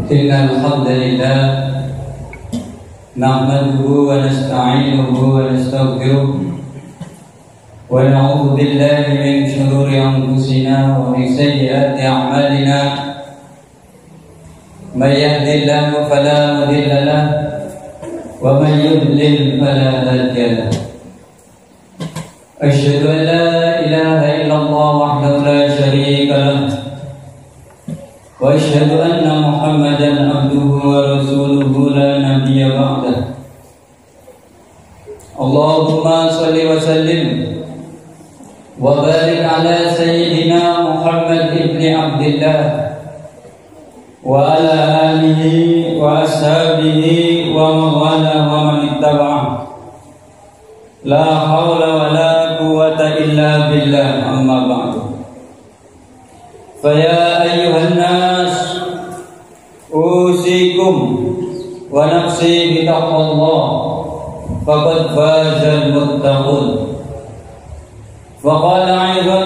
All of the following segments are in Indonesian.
إن الحمد لله نحمده ونستعينه ونستغفره ونعوذ بالله من شرور أنفسنا ومن سيئات أعمالنا من يهد الله فلا مضل له ومن يضلل فلا هادي له أشهد أن لا إله إلا الله وحده لا شريك له وأشهد أن محمدا عبده ورسوله لا نبي بعده اللهم صل وسلم وبارك على سيدنا محمد بن عبد الله وعلى آله وأصحابه ومن والاه ومن اتبعه لا حول ولا قوة إلا بالله أما بعد فيا أيها الناس أوصيكم ونفسي بتقوى الله فقد فاز المتقون فقال أيضا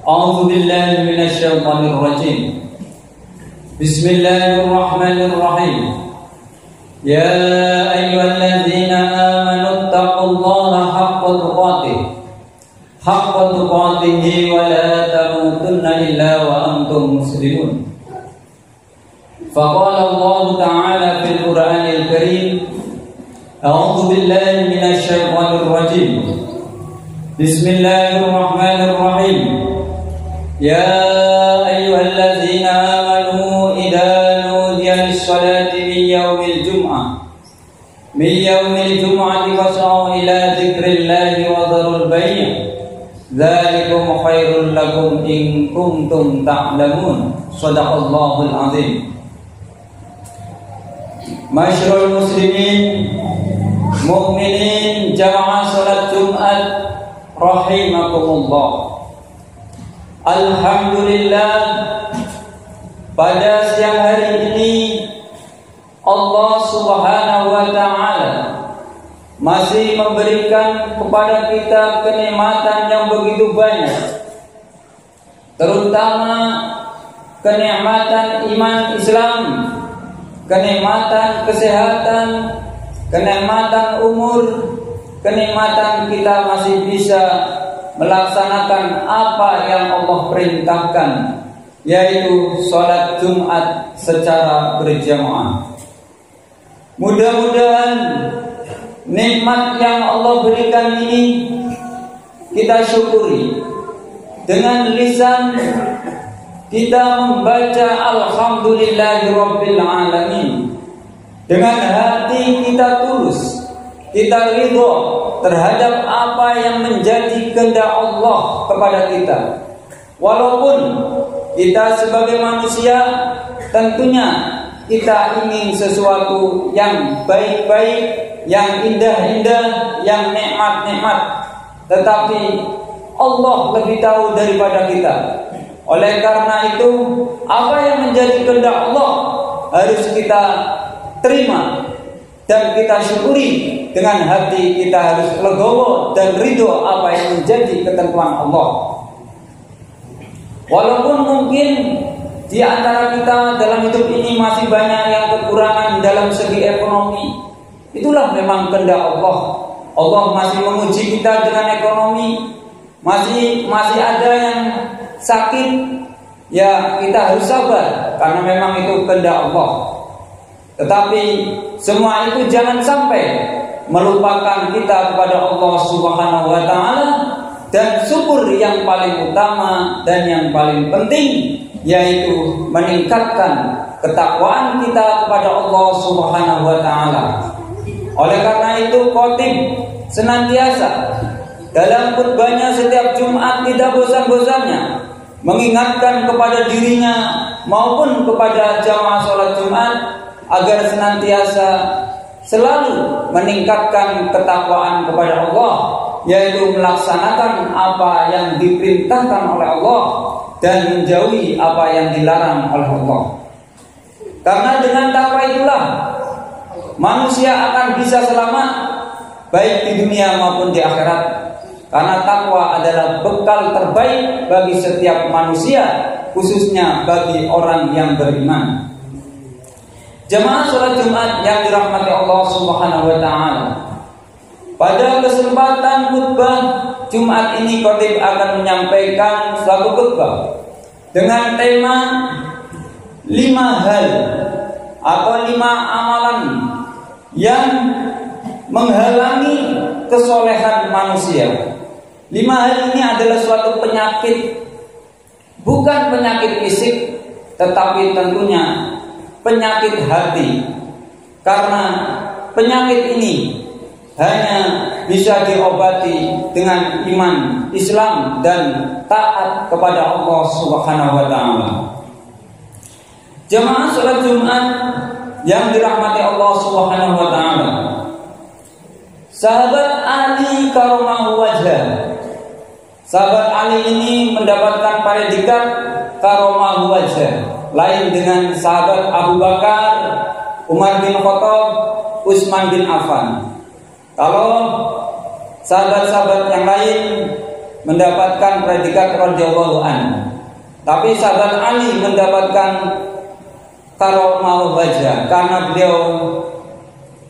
أعوذ بالله من الشيطان الرجيم بسم الله الرحمن الرحيم يا أيها الذين آمنوا اتقوا الله حق تقاته ولا تموتن إلا وأنتم مسلمون فقال الله تعالى في القرآن الكريم أعوذ بالله من الشيطان الرجيم بسم الله الرحمن الرحيم يا أيها الذين آمنوا إذا نودي للصلاة من يوم الجمعة فاسعوا إلى ذكر الله وذروا البيع ذلكم خير لكم إن كنتم تعلمون صدق الله العظيم. Masyarul muslimin mukminin jamaah salat Jumat rahimakumullah. Alhamdulillah, pada siang hari ini Allah Subhanahu wa ta'ala masih memberikan kepada kita kenikmatan yang begitu banyak, terutama kenikmatan iman Islam, kenikmatan kesehatan, kenikmatan umur, kenikmatan kita masih bisa melaksanakan apa yang Allah perintahkan, yaitu sholat Jumat secara berjamaah. Mudah-mudahan nikmat yang Allah berikan ini kita syukuri. Dengan lisan kita membaca Alhamdulillahirabbil alamin. Dengan hati kita tulus, kita ridho terhadap apa yang menjadi kehendak Allah kepada kita. Walaupun kita sebagai manusia tentunya kita ingin sesuatu yang baik-baik, yang indah-indah, yang nikmat-nikmat, tetapi Allah lebih tahu daripada kita. Oleh karena itu, apa yang menjadi kehendak Allah harus kita terima dan kita syukuri. Dengan hati kita harus legowo dan ridho apa yang menjadi ketentuan Allah. Walaupun mungkin di antara kita dalam hidup ini masih banyak yang kekurangan dalam segi ekonomi, itulah memang kehendak Allah. Allah masih menguji kita dengan ekonomi, masih ada yang sakit, ya kita harus sabar karena memang itu kehendak Allah. Tetapi semua itu jangan sampai melupakan kita kepada Allah Subhanahu wa ta'ala, dan syukur yang paling utama dan yang paling penting yaitu meningkatkan ketakwaan kita kepada Allah Subhanahu wa ta'ala. Oleh karena itu khotib senantiasa dalam khutbahnya setiap Jumat tidak bosan-bosannya mengingatkan kepada dirinya maupun kepada jamaah sholat Jumat agar senantiasa selalu meningkatkan ketakwaan kepada Allah, yaitu melaksanakan apa yang diperintahkan oleh Allah dan menjauhi apa yang dilarang oleh Allah. Karena dengan takwa itulah manusia akan bisa selamat baik di dunia maupun di akhirat. Karena takwa adalah bekal terbaik bagi setiap manusia, khususnya bagi orang yang beriman. Jemaah sholat Jumat yang dirahmati Allah Subhanahu wa taala. Pada kesempatan khutbah Jumat ini khatib akan menyampaikan suatu khutbah dengan tema 5 hal atau 5 amalan yang menghalangi kesolehan manusia. 5 hal ini adalah suatu penyakit, bukan penyakit fisik, tetapi tentunya penyakit hati. Karena penyakit ini hanya bisa diobati dengan iman Islam dan taat kepada Allah Subhanahu wa taala. Jemaah salat Jumat yang dirahmati Allah Subhanahu wa taala. Sahabat Ali karamahu wajah. Sahabat Ali ini mendapatkan predikat karamahu wajah, lain dengan sahabat Abu Bakar, Umar bin Khattab, Utsman bin Affan. Kalau sahabat-sahabat yang lain mendapatkan predikat radhiyallahu anhu, tapi sahabat Ali mendapatkan karamahu wajah karena beliau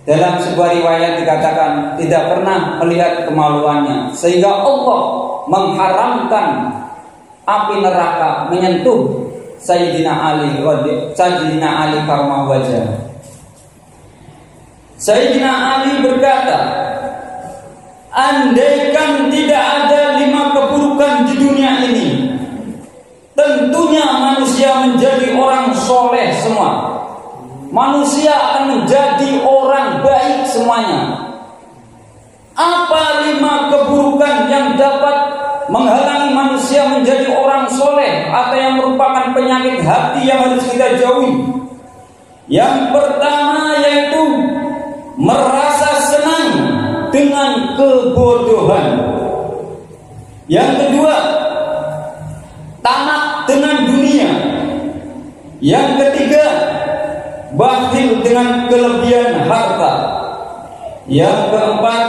dalam sebuah riwayat dikatakan tidak pernah melihat kemaluannya, sehingga Allah mengharamkan api neraka menyentuh Sayyidina Ali karamahu wajah. Sayyidina Ali berkata, andaikan tidak ada 5 keburukan di dunia ini, tentunya manusia menjadi orang soleh semua. Manusia akan menjadi orang baik semuanya. Apa 5 keburukan yang dapat menghalangi manusia menjadi orang soleh atau yang merupakan penyakit hati yang harus kita jauhi? Yang pertama yaitu merasa senang dengan kebodohan. Yang kedua, tamak dengan dunia. Yang ketiga, bakhil dengan kelebihan harta. Yang keempat,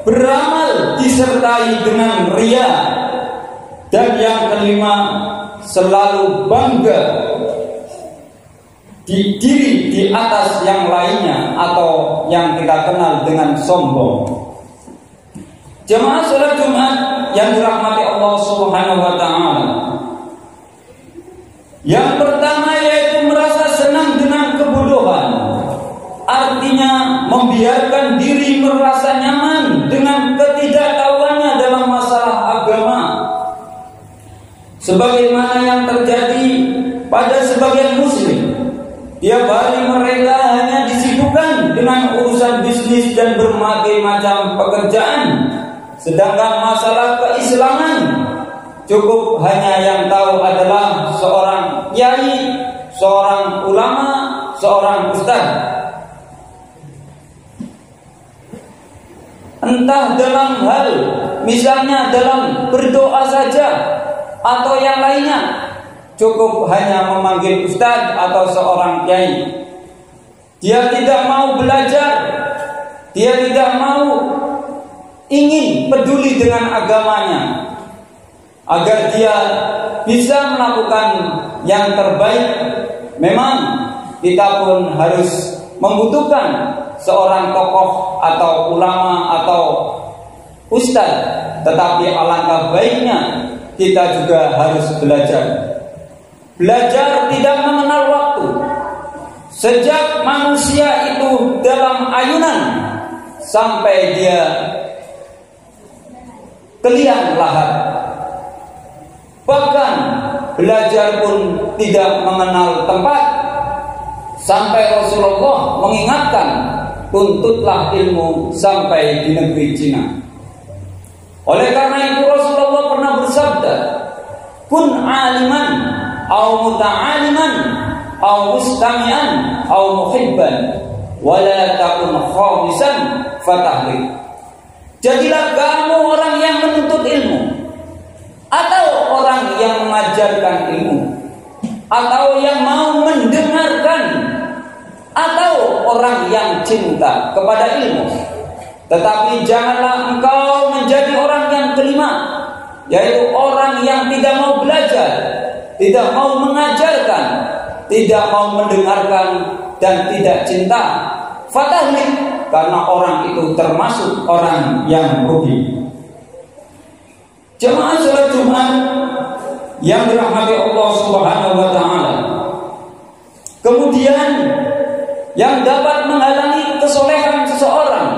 beramal disertai dengan riya. Dan yang kelima, selalu bangga di diri di atas yang lainnya atau yang kita kenal dengan sombong. Jemaah salat Jumat yang dirahmati Allah Subhanahu wa taala. Yang pertama yaitu merasa senang dengan kebodohan. Artinya membiarkan diri merasa nyaman dengan ketidaktahuannya dalam masalah agama. Sebagaimana yang terjadi pada sebagian muslim, tiap hari mereka hanya disibukkan dengan urusan bisnis dan berbagai macam pekerjaan, sedangkan masalah keislaman cukup hanya yang tahu adalah seorang kiai, seorang ulama, seorang ustaz. Entah dalam hal misalnya dalam berdoa saja atau yang lainnya, cukup hanya memanggil ustaz atau seorang kiai. Dia tidak mau belajar, dia tidak mau ingin peduli dengan agamanya, agar dia bisa melakukan yang terbaik. Memang kita pun harus membutuhkan seorang tokoh atau ulama atau ustaz, tetapi alangkah baiknya kita juga harus belajar. Belajar tidak mengenal waktu. Sejak manusia itu dalam ayunan sampai dia keliang lahat. Bahkan belajar pun tidak mengenal tempat. Sampai Rasulullah mengingatkan, tuntutlah ilmu sampai di negeri Cina. Oleh karena itu Rasulullah pernah bersabda, kun aliman au muta'aliman au mustami'an au muhibban wala takun khamisan fatahlik. Jadilah kamu orang yang menuntut ilmu, atau orang yang mengajarkan ilmu, atau yang mau mendengarkan, atau orang yang cinta kepada ilmu. Tetapi janganlah engkau menjadi orang yang kelima, yaitu orang yang tidak mau belajar, tidak mau mengajarkan, tidak mau mendengarkan, dan tidak cinta, fatahlik, karena orang itu termasuk orang yang rugi. Jemaah salat Jumat yang dirahmati Allah Subhanahu wa taala. Kemudian yang dapat menghalangi kesolehan seseorang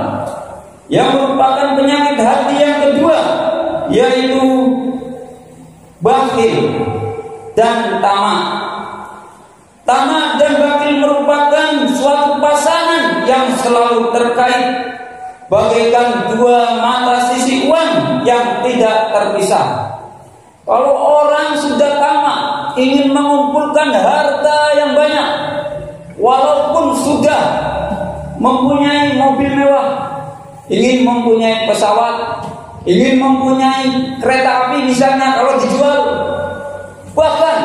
yang merupakan penyakit hati yang kedua, yaitu bakhil dan tamak. Tamak dan bakhil merupakan suatu pasangan yang selalu terkait, bagaikan dua mata sisi uang yang tidak terpisah. Kalau orang sudah tamak, ingin mengumpulkan harta yang banyak, walaupun sudah mempunyai mobil mewah, ingin mempunyai pesawat, ingin mempunyai kereta api misalnya kalau dijual, bahkan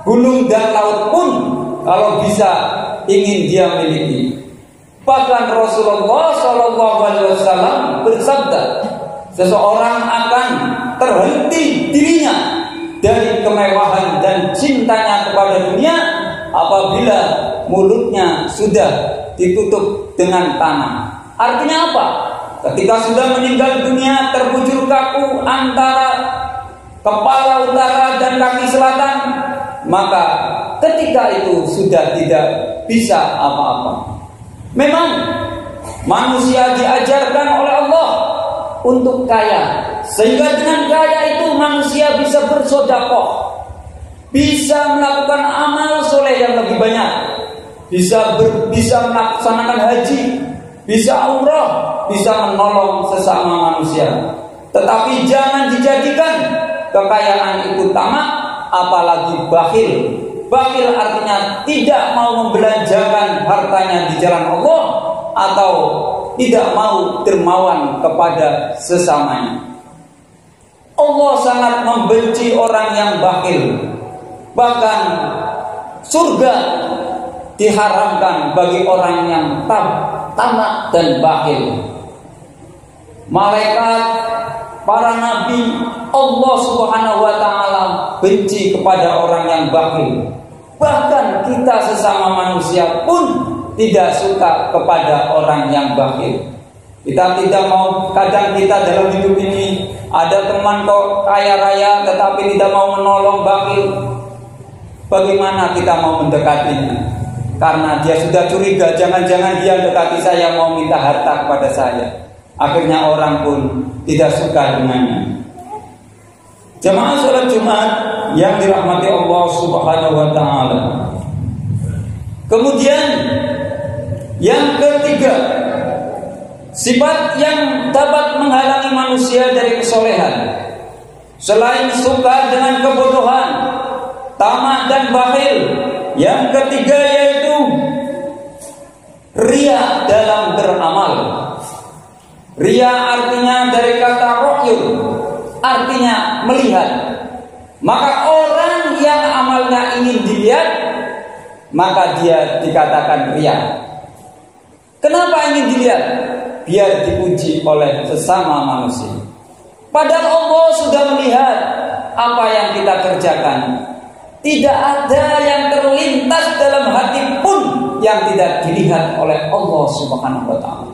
gunung dan laut pun kalau bisa ingin dia miliki. Bahkan Rasulullah SAW bersabda, seseorang akan terhenti dirinya dari kemewahan dan cintanya kepada dunia apabila mulutnya sudah ditutup dengan tanah. Artinya apa? Ketika sudah meninggal dunia, terbujur kaku antara kepala utara dan kaki selatan, maka ketika itu sudah tidak bisa apa-apa. Memang manusia diajarkan oleh Allah untuk kaya, sehingga dengan kaya itu manusia bisa bersedekah, bisa melakukan amal soleh yang lebih banyak, bisa melaksanakan haji, bisa umrah, bisa menolong sesama manusia. Tetapi jangan dijadikan kekayaan itu tamak, apalagi bakhil. Bakhil artinya tidak mau membelanjakan hartanya di jalan Allah, atau tidak mau dermawan kepada sesamanya. Allah sangat membenci orang yang bakhil. Bahkan surga diharamkan bagi orang yang tamak dan bakhil. Malaikat, para nabi, Allah Subhanahu wa taala benci kepada orang yang bakhil. Bahkan kita sesama manusia pun tidak suka kepada orang yang bakhil. Kita tidak mau, kadang kita dalam hidup ini ada teman kok kaya raya tetapi tidak mau menolong bakhil. Bagaimana kita mau mendekatinya? Karena dia sudah curiga, jangan-jangan dia dekati saya mau minta harta kepada saya. Akhirnya orang pun tidak suka dengannya. Jemaah salat Jumat yang dirahmati Allah Subhanahu wa taala. Kemudian yang ketiga, sifat yang dapat menghalangi manusia dari kesolehan, selain suka dengan kebodohan, tamak dan bakhil, yang ketiga yaitu riya dalam beramal. Riya artinya dari kata ro'yun, artinya melihat. Maka orang yang amalnya ingin dilihat, maka dia dikatakan riya. Kenapa ingin dilihat? Biar dipuji oleh sesama manusia. Padahal Allah sudah melihat apa yang kita kerjakan. Tidak ada yang terlintas dalam hati pun yang tidak dilihat oleh Allah Subhanahu wa taala.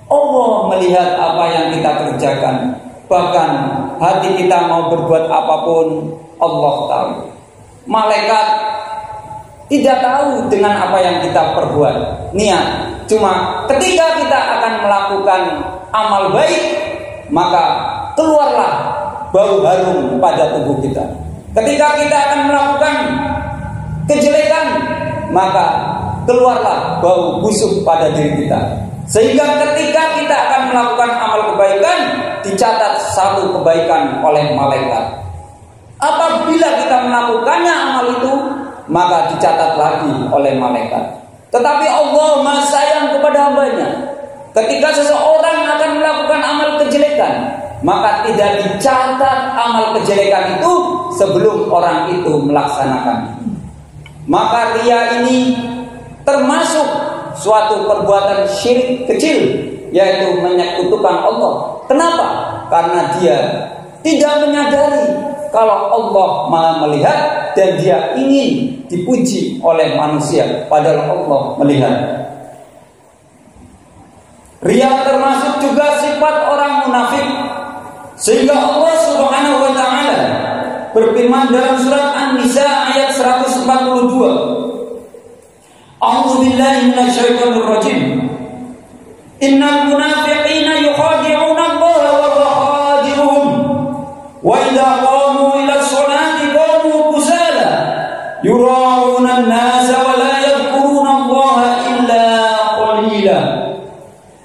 Allah melihat apa yang kita kerjakan. Bahkan hati kita mau berbuat apapun, Allah tahu. Malaikat tidak tahu dengan apa yang kita perbuat, niat. Cuma ketika kita akan melakukan amal baik, maka keluarlah bau harum pada tubuh kita. Ketika kita akan melakukan kejelekan, maka keluarlah bau busuk pada diri kita. Sehingga ketika kita akan melakukan amal kebaikan, dicatat satu kebaikan oleh malaikat. Apabila kita melakukannya amal itu, maka dicatat lagi oleh malaikat. Tetapi Allah Maha sayang kepada hambanya. Ketika seseorang akan melakukan amal kejelekan, maka tidak dicatat amal kejelekan itu sebelum orang itu melaksanakan. Maka riya ini termasuk suatu perbuatan syirik kecil, yaitu menyekutukan Allah. Kenapa? Karena dia tidak menyadari kalau Allah Maha melihat dan dia ingin dipuji oleh manusia, padahal Allah melihat. Riya termasuk juga sifat orang munafik, sehingga Allah Subhanahu wa taala berfirman dalam surat An-Nisa ayat 142, A'udzu billahi minasyaitonir rajim. Innal munafiqina yukhadi'una Allah wa huwa khadi'uhum wa idza qamu ila sholati qamu kusala yura'una an-nasa wa la yadhkuruna Allah illa qalila.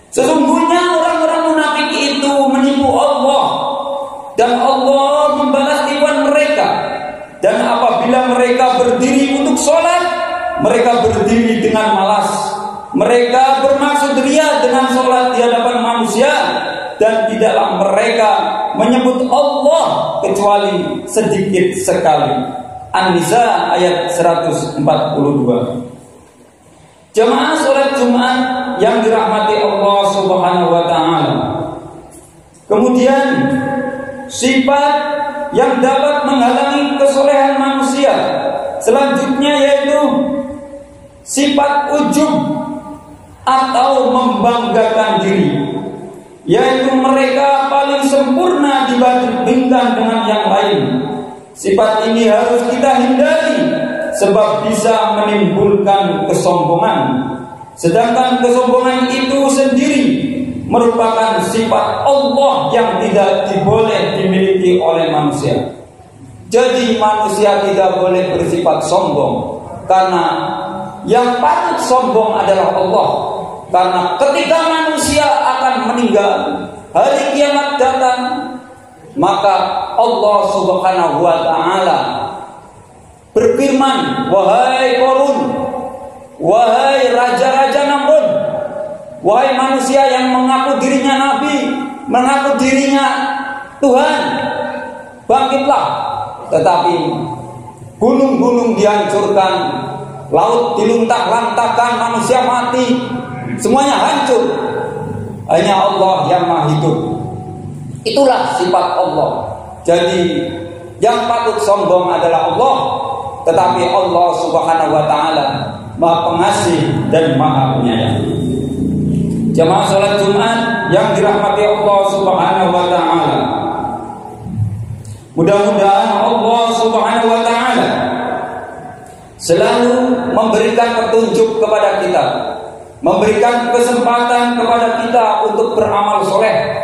Sesungguhnya orang-orang munafik itu menipu Allah dan Allah membalas tipuan mereka. Dan apabila mereka berdiri untuk sholat, mereka berdiri dengan malas. Mereka bermaksud riya dengan sholat di hadapan manusia, dan tidaklah mereka menyebut Allah kecuali sedikit sekali. An-Nisa ayat 142. Jamaah sholat Jumat yang dirahmati Allah Subhanahu wa taala. Kemudian sifat yang dapat menghalangi kesolehan manusia selanjutnya yaitu sifat ujub atau membanggakan diri, yaitu mereka paling sempurna dibandingkan dengan yang lain. Sifat ini harus kita hindari sebab bisa menimbulkan kesombongan. Sedangkan kesombongan itu sendiri merupakan sifat Allah yang tidak diboleh dimiliki oleh manusia. Jadi manusia tidak boleh bersifat sombong, karena yang patut sombong adalah Allah. Karena ketika manusia akan meninggal, hari kiamat datang, maka Allah Subhanahu wa taala berfirman, wahai Qarun, wahai raja-raja Namrud, wahai manusia yang mengaku dirinya nabi, mengaku dirinya Tuhan, bangkitlah. Tetapi gunung-gunung dihancurkan, laut diluntah-lantahkan, manusia mati, semuanya hancur. Hanya Allah yang Maha Hidup. Itulah sifat Allah. Jadi yang patut sombong adalah Allah, tetapi Allah Subhanahu wa taala Maha Pengasih dan Maha Penyayang. Jamaah salat Jumat yang dirahmati Allah Subhanahu wa taala, mudah-mudahan Allah Subhanahu wa taala selalu memberikan petunjuk kepada kita, memberikan kesempatan kepada kita untuk beramal soleh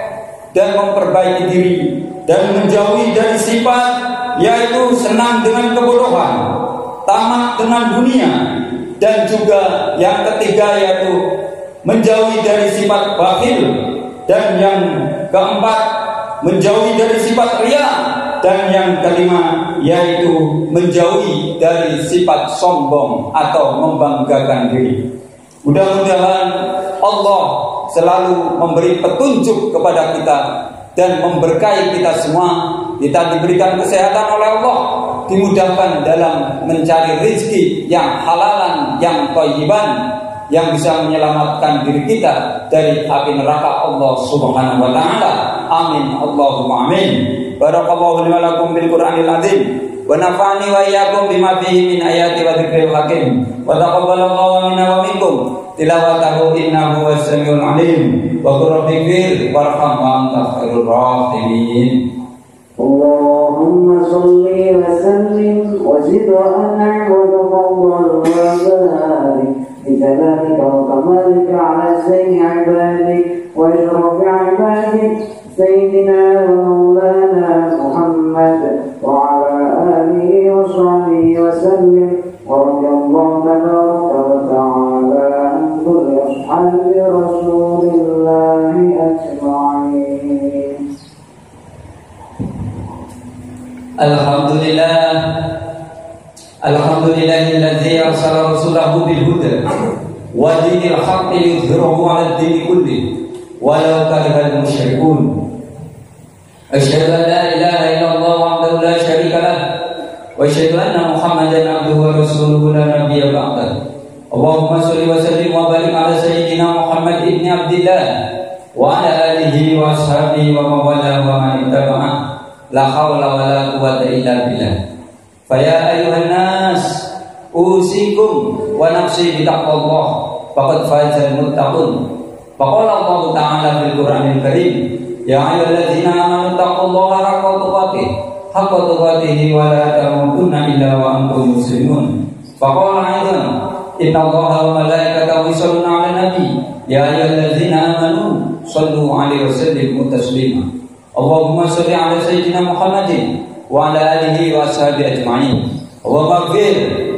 dan memperbaiki diri, dan menjauhi dari sifat yaitu senang dengan kebodohan, tamak dengan dunia, dan juga yang ketiga yaitu menjauhi dari sifat bakhil, dan yang keempat menjauhi dari sifat riya, dan yang kelima yaitu menjauhi dari sifat sombong atau membanggakan diri. Mudah-mudahan Allah selalu memberi petunjuk kepada kita dan memberkahi kita semua. Kita diberikan kesehatan oleh Allah, dimudahkan dalam mencari rezeki yang halalan, yang thayyiban, yang bisa menyelamatkan diri kita dari api neraka Allah Subhanahu wa taala. Amin Allahumma amin. Barakallahu li wa lakum bil Qur'anil azim wa nafa'ani wa iyyakum bima fihi min ayati wa dzikril hakim wa taqabbalallahu minna wa minkum tilawatahu innahu was-sami'ul 'alim wa qur rabbighfir warham wa anta khairur rahimin. Allahumma shalli wa sallim wa zid wa an'im wa taqabbal wa barik بجلالك وكمالك على سيد عبادك واشرف عبادك سيدنا ومولانا محمد وعلى آله وصحبه وسلم ورضي الله تبارك وتعالى عن كل أصحاب رسول الله أجمعين. Alhamdulillah, alhamdulillahilladzi arsala rasulahu bil huda wa dinil haqqi yudhhirahu 'ala ad-dini kullihi walau karihal musyrikun. Asyhadu an la ilaha illallah wahdahu la syarika lah wa asyhadu anna Muhammadan 'abduhu wa rasuluhu la nabiyya ba'dahu. Allahumma shalli wa sallim wa barik 'ala sayyidina Muhammad ibn Abdillah wa 'ala alihi wa ashabihi wa man wala wa man ittaba'a. La haula wala quwwata illa billah. Faya ayuhan nas usikum wa nafsi bitaqwallah faqad fazal muttaqun. Faqala Allah Ta'ala fil Qur'anil Karim, ya ayyuhalladzina amanu taqullaha haqqa tuqatih wa la tamutunna illa wa antum muslimun. Faqala aidan, inna Allaha wa malaikatahu yusholluna 'alan nabi, ya ayyuhalladzina amanu shallu 'alaihi wa sallimu taslima. Allahumma shalli 'ala sayyidina Muhammadin wa 'ala alihi wa ashabihi ajma'in. Allahumma ighfir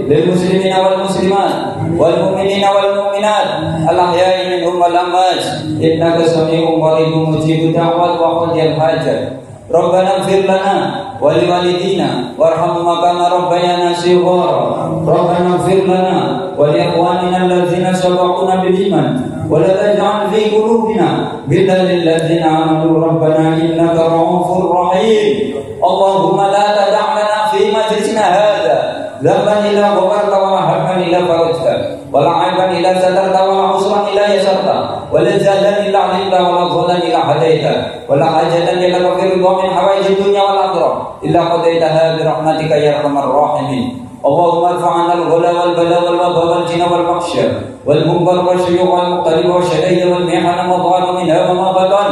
lil muslimina wal muslimat wal mu'minina wal mu'minat al ahya'i minhum wal amwat innaka sami'un qaribun mujibud da'wat wa qadiyal hajat. Rabbana ighfir lana wa liwalidina warhamhum kama rabbayana shighara. Rabbana ighfir lana wa li ikhwanina allazina sabaquna bil iman wa la taj'al fi qulubina ghillan lil ladzina amanu rabbana innaka ra'ufur rahim. Allahumma la tada' lana fi majlisina hadha dhanban illa ghafarta wa la hamman illa farajta wa la 'aiban illa satarta wa la usran illa yasarta wa la zallan illa 'alimta wa la dhalan illa hadaita wa la hajatan illa ghafirta min hawaijid dunya wal akhirah illa qadaitaha bi rahmatika ya arhamar rahimin. Allahumma irfa'na al-ghala wal bala wal waba wal jina wal mahsyar wal munkar wal syuyukh wal muqtalib wal syadayya wal mihana wa dhara minha wa ma batan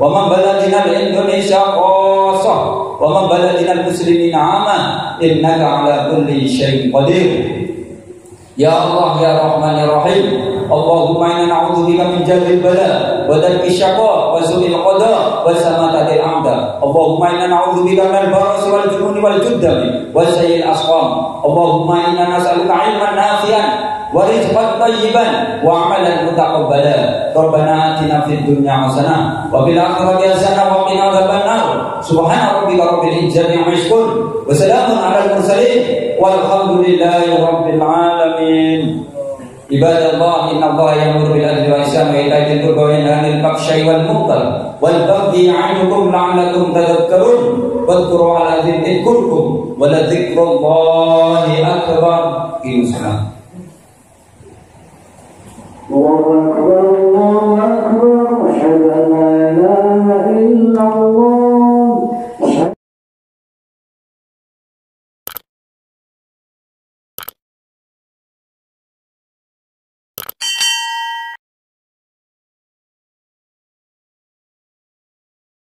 wa man baladina al-Indonesia khasah wa man baladina al-muslimin 'amah innaka 'ala kulli syai'in qadir. Ya Allah ya Rahman ya Rahim. Allahumma inna na'udzubika min jahil bala wa darki syaqa wa su'il qada wa samatatil amda. Allahumma inna na'udzubika min al-baras wal jununi wal juddami wa sayyil asqam. Allahumma inna nas'aluka 'ilman nafi'an wa rizqan thayyiban wa 'amalan mutaqabbala. Rabbana atina fid dunya hasanah wa fil akhirati hasanah wa qina adzabannar. Subhana rabbika rabbil izzati 'amma yasifun wa salamun 'alal mursalin walhamdulillahi rabbil alamin. Ibadallah, inna Allah ya'muru bil 'adli wal ihsani wa ita'i dzil qurba wa yanha 'anil fahsya'i wal munkar wal baghi ya'idukum la'allakum tadhakkarun. Wadhkuru 'ala dzikrikum wa la dzikrullahi akbar. Insyaallah. Allahu akbar, Allahu akbar, asyhadu an la